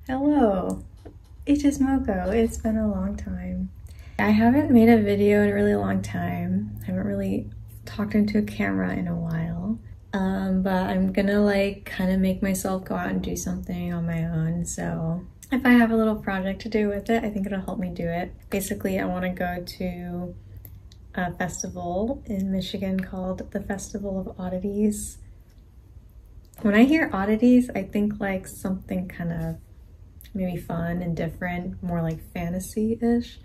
Hello, it is Moco. It's been a long time. I haven't made a video in a really long time. I haven't really talked into a camera in a while. But I'm gonna like kind of make myself go out and do something on my own. So if I have a little project to do with it, I think it'll help me do it. Basically, I want to go to a festival in Michigan called the Festival of Oddities. When I hear oddities, I think like something kind of maybe fun and different, more like fantasy-ish.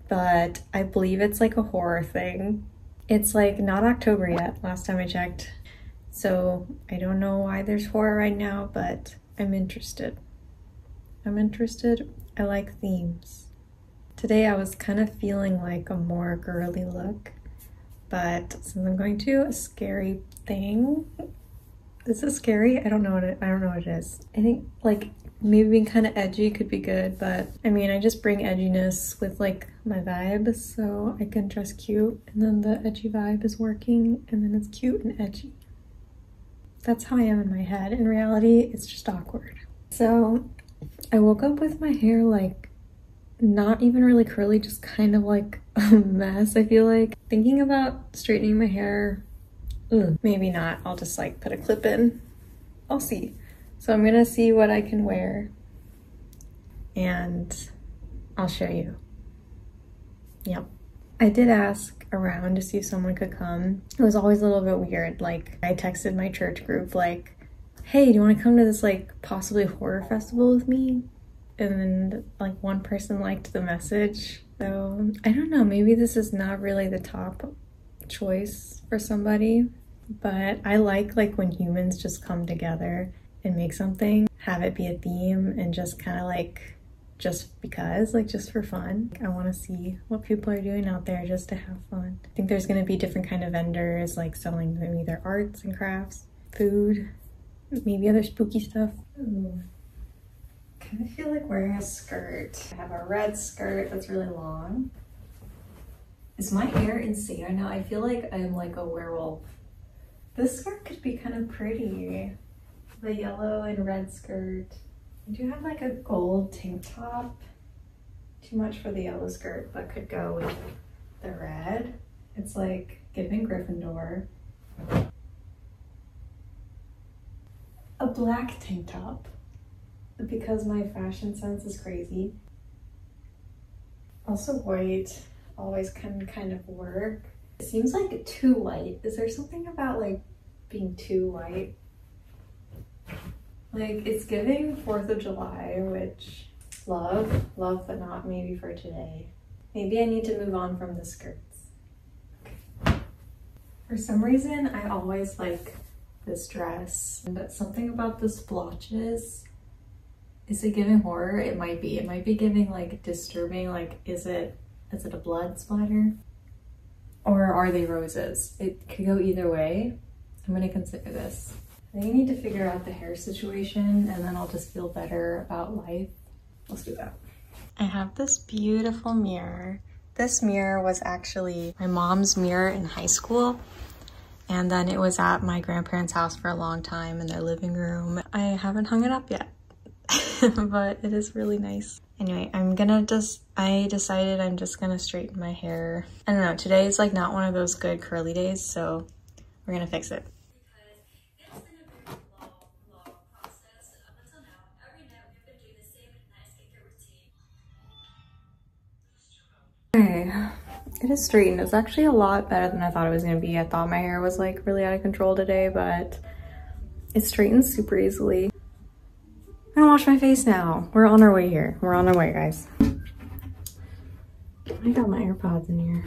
But I believe it's like a horror thing. It's like not October yet, last time I checked. So I don't know why there's horror right now, but I'm interested. I like themes. Today I was kind of feeling like a more girly look, but since I'm going to a scary thing, is it scary? I don't know what it is. I think like maybe being kind of edgy could be good, but I mean, I just bring edginess with like my vibe, so I can dress cute and then the edgy vibe is working and then it's cute and edgy. That's how I am in my head. In reality, it's just awkward. So I woke up with my hair like not even really curly, just kind of like a mess. I feel like thinking about straightening my hair, maybe not. I'll just like put a clip in. I'll see. So I'm gonna see what I can wear and I'll show you. Yep. I did ask around to see if someone could come. It was always a little bit weird. Like I texted my church group like, hey, do you want to come to this like possibly horror festival with me? And then like one person liked the message. So I don't know, maybe this is not really the top choice for somebody, but I like when humans just come together and make something, have it be a theme, and just kind of like just because, like just for fun. I want to see what people are doing out there just to have fun. I think there's going to be different kind of vendors like selling maybe their arts and crafts, food, maybe other spooky stuff. Ooh. Kind of feel like wearing a skirt. I have a red skirt that's really long. Is my hair insane right now? I feel like I'm like a werewolf. This skirt could be kind of pretty. The yellow and red skirt. I do have like a gold tank top. Too much for the yellow skirt, but could go with the red. It's like giving Gryffindor. A black tank top, because my fashion sense is crazy. Also white always can kind of work. It seems like too light. Is there something about like being too light? Like it's giving 4th of July, which love, but not maybe for today. Maybe I need to move on from the skirts. Okay. For some reason, I always like this dress, but something about the splotches. Is it giving horror? It might be. It might be giving like disturbing, like is it a blood splatter? Or are they roses? It could go either way. I'm gonna consider this. I think I need to figure out the hair situation and then I'll just feel better about life. Let's do that. I have this beautiful mirror. This mirror was actually my mom's mirror in high school. And then it was at my grandparents' house for a long time in their living room. I haven't hung it up yet, but it is really nice. Anyway, I decided I'm just gonna straighten my hair. I don't know, today is like not one of those good curly days, so we're gonna fix it. Okay, it is straightened. It's actually a lot better than I thought it was gonna be. I thought my hair was like really out of control today, but it straightens super easily. I'm gonna wash my face now. We're on our way here. We're on our way, guys. I got my AirPods in here.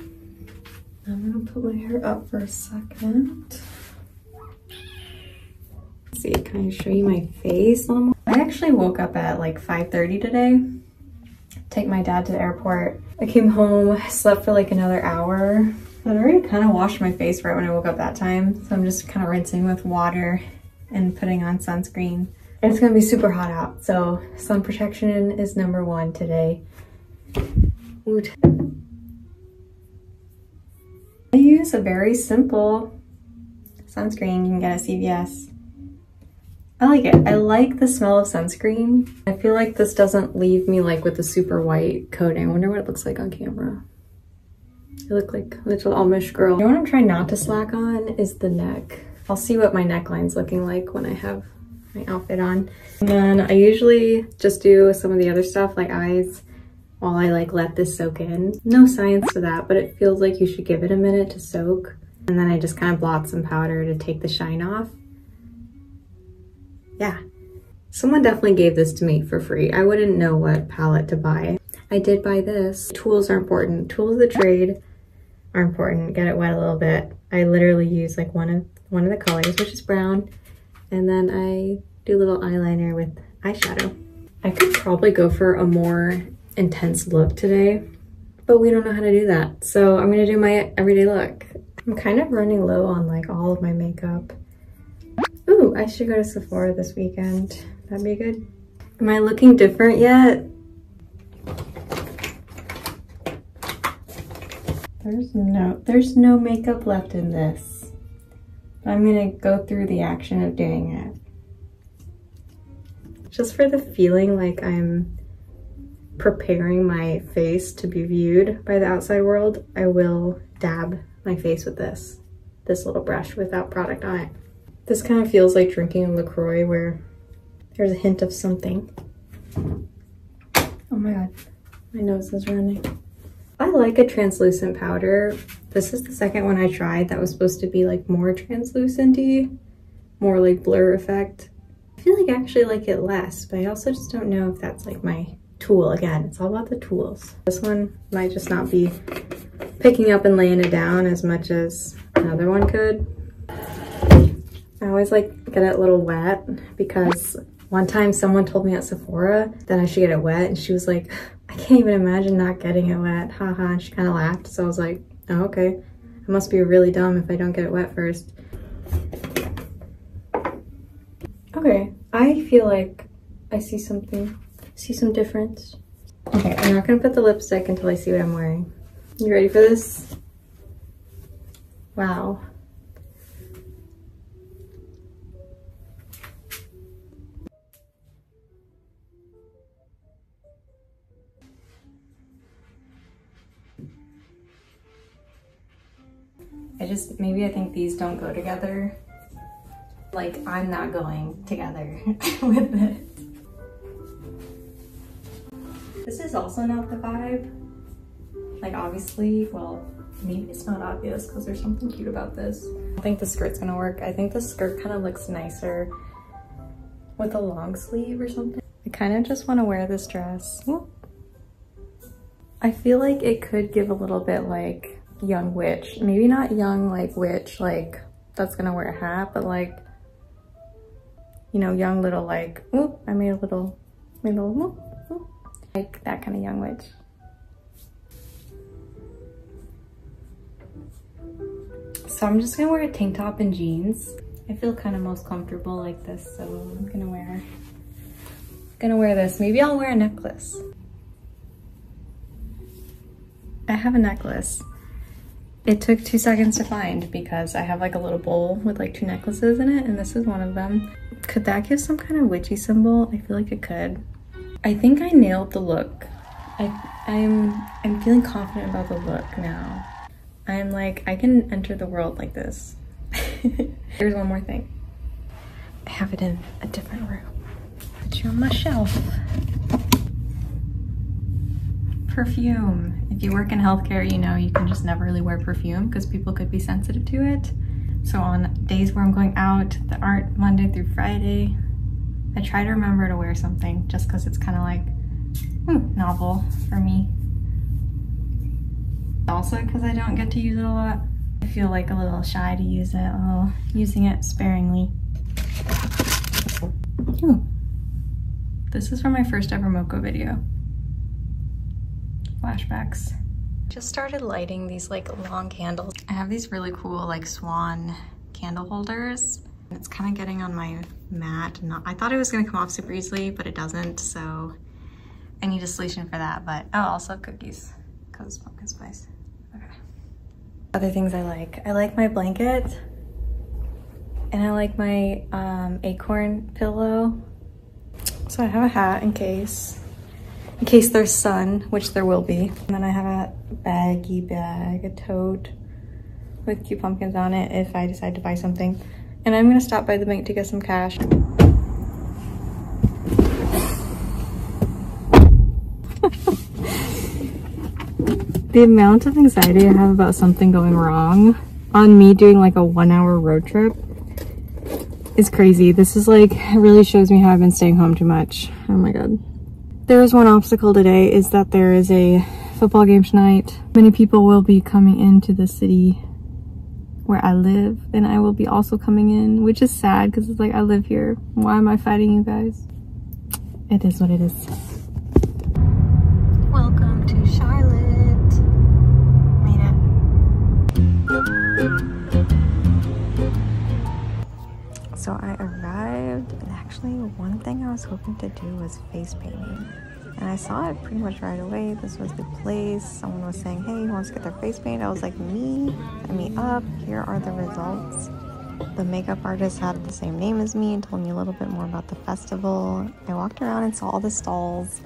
I'm gonna put my hair up for a second. Let's see, can I show you my face? I actually woke up at like 5:30 today. Take my dad to the airport. I came home, slept for like another hour. I'd already kind of washed my face right when I woke up that time. So I'm just kind of rinsing with water and putting on sunscreen. It's gonna be super hot out, so sun protection is #1 today. Woot. I use a very simple sunscreen you can get at CVS. I like it. I like the smell of sunscreen. I feel like this doesn't leave me like with a super white coating. I wonder what it looks like on camera. I look like a little Amish girl. You know what I'm trying not to slack on is the neck. I'll see what my neckline's looking like when I have my outfit on. And then I usually just do some of the other stuff like eyes while I like let this soak in. No science to that, but it feels like you should give it a minute to soak. And then I just kind of blot some powder to take the shine off. Yeah, someone definitely gave this to me for free. I wouldn't know what palette to buy. I did buy this. Tools are important. Tools of the trade are important. Get it wet a little bit. I literally use like one of the colors, which is brown, and then I do a little eyeliner with eyeshadow. I could probably go for a more intense look today, but we don't know how to do that. So I'm gonna do my everyday look. I'm kind of running low on like all of my makeup. Ooh, I should go to Sephora this weekend. That'd be good. Am I looking different yet? There's no makeup left in this. I'm gonna go through the action of doing it. Just for the feeling like I'm preparing my face to be viewed by the outside world, I will dab my face with this little brush without product on it. This kind of feels like drinking a LaCroix where there's a hint of something. Oh my god, my nose is running. I like a translucent powder. This is the second one I tried that was supposed to be like more translucent-y, more like blur effect. I feel like I actually like it less, but I also just don't know if that's like my tool. Again, it's all about the tools. This one might just not be picking up and laying it down as much as another one could. I always like get it a little wet because one time someone told me at Sephora that I should get it wet and she was like, I can't even imagine not getting it wet, haha, and she kind of laughed. So I was like, oh, okay. I must be really dumb if I don't get it wet first. Okay, I feel like I see some difference. Okay, I'm not gonna put the lipstick until I see what I'm wearing. You ready for this? Wow. Maybe I think these don't go together. Like, I'm not going together with this. This is also not the vibe. Like, obviously, well, maybe it's not obvious because there's something cute about this. I think the skirt's gonna work. I think the skirt kind of looks nicer with a long sleeve or something. I kind of just want to wear this dress. Whoop. I feel like it could give a little bit like young witch. Maybe not young like witch, like that's gonna wear a hat, but like, you know, young little like, whoop, I made a little whoop, whoop. Like that kind of young witch. So I'm just gonna wear a tank top and jeans. I feel kind of most comfortable like this, so I'm gonna wear this. Maybe I'll wear a necklace. I have a necklace. It took 2 seconds to find because I have like a little bowl with like 2 necklaces in it, and this is one of them. Could that give some kind of witchy symbol? I feel like it could. I think I nailed the look. I'm feeling confident about the look now. I'm like, I can enter the world like this. Here's one more thing. I have it in a different room. Put you on my shelf. Perfume. If you work in healthcare, you know you can just never really wear perfume because people could be sensitive to it. So on days where I'm going out that aren't Monday through Friday, I try to remember to wear something just because it's kind of like novel for me. Also because I don't get to use it a lot. I feel like a little shy to use it, using it sparingly. Ooh. This is from my first ever Moco video. Flashbacks. Just started lighting these like long candles. I have these really cool like swan candle holders. It's kind of getting on my mat. I thought it was gonna come off super easily, but it doesn't, so I need a solution for that. But oh, also cookies, because of pumpkin spice. Okay. Other things I like my blanket. And I like my acorn pillow. So I have a hat in case there's sun, which there will be. And then I have a baggy bag, a tote with cute pumpkins on it if I decide to buy something. And I'm gonna stop by the bank to get some cash. The amount of anxiety I have about something going wrong on me doing like a 1-hour road trip is crazy. This is like, it really shows me how I've been staying home too much. Oh my God. There is one obstacle today, is that there is a football game tonight. Many people will be coming into the city where I live, and I will be also coming in, which is sad because it's like I live here. Why am I fighting you guys? It is what it is. Welcome to Charlotte. So I arrived, and actually one thing I was hoping to do was face painting. And I saw it pretty much right away. This was the place. Someone was saying, hey, who wants to get their face painted? I was like, me, sign me up. Here are the results. The makeup artist had the same name as me and told me a little bit more about the festival. I walked around and saw all the stalls.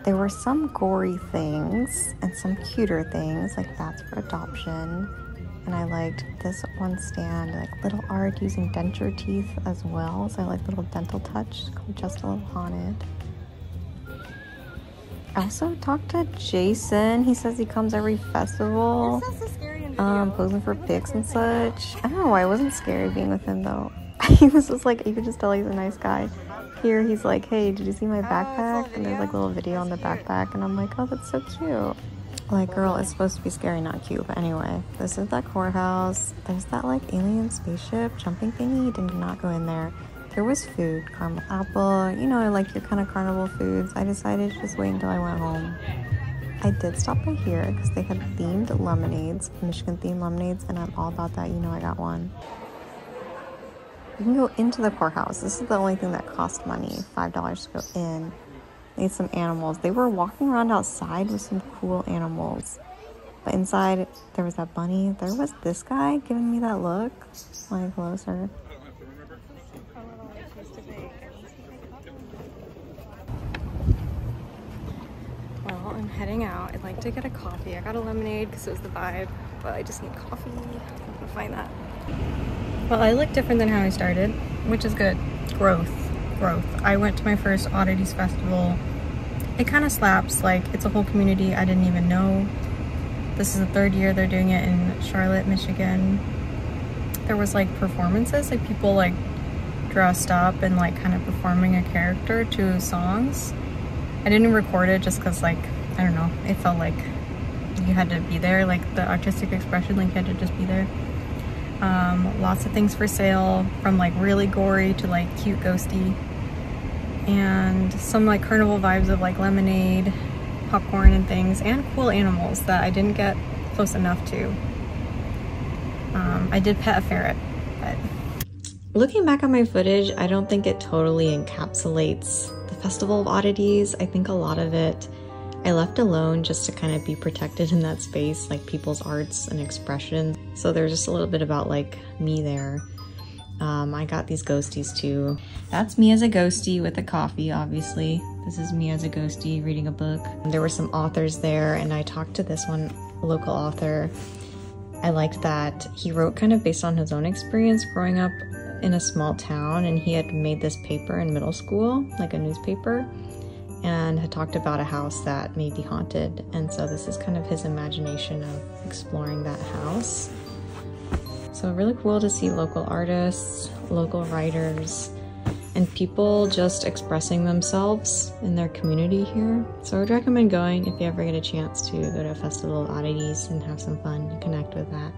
There were some gory things and some cuter things, like that's for adoption. And I liked this one stand, like little art using denture teeth as well. So I like little dental touch, called Just a Little Haunted. I also talked to Jason. He says he comes every festival, posing for pics and such. I don't know why it wasn't scary being with him though. He was just like, you could just tell he's a nice guy. Here he's like, hey, did you see my backpack? And there's like a little video on the backpack, and I'm like, oh, that's so cute. Like, girl, it's supposed to be scary, not cute. But anyway, this is that courthouse. There's that like alien spaceship jumping thingy. Did not go in there. There was food, caramel apple, you know, like your kind of carnival foods. I decided to just wait until I went home. I did stop by here because they had themed lemonades, Michigan themed lemonades, and I'm all about that. You know, I got one. You can go into the courthouse. This is the only thing that cost money, $5 to go in. Need some animals. They were walking around outside with some cool animals. But inside, there was that bunny. There was this guy giving me that look. Like, hello, sir. Well, I'm heading out. I'd like to get a coffee. I got a lemonade because it was the vibe, but I just need coffee. I'm gonna find that. Well, I look different than how I started, which is good. Growth. I went to my first Oddities festival. It kind of slaps, like it's a whole community I didn't even know. This is the 3rd year they're doing it in Charlotte, Michigan. There was like performances, like people like dressed up and like kind of performing a character to songs. I didn't record it just because like, I don't know, it felt like you had to be there, like the artistic expression, like you had to just be there. Lots of things for sale, from like really gory to like cute ghosty, and some like carnival vibes of like lemonade, popcorn and things, and cool animals that I didn't get close enough to. I did pet a ferret, but looking back on my footage, I don't think it totally encapsulates the Festival of Oddities. I think a lot of it I left alone just to kind of be protected in that space, like people's arts and expression. So there's just a little bit about like me there. I got these ghosties too. That's me as a ghostie with a coffee, obviously. This is me as a ghostie reading a book. And there were some authors there, and I talked to this one local author. I liked that he wrote kind of based on his own experience growing up in a small town, and he had made this paper in middle school, like a newspaper, and had talked about a house that may be haunted. And so this is kind of his imagination of exploring that house. So really cool to see local artists, local writers, and people just expressing themselves in their community here. So I would recommend going if you ever get a chance to go to a Festival of Oddities and have some fun and connect with that.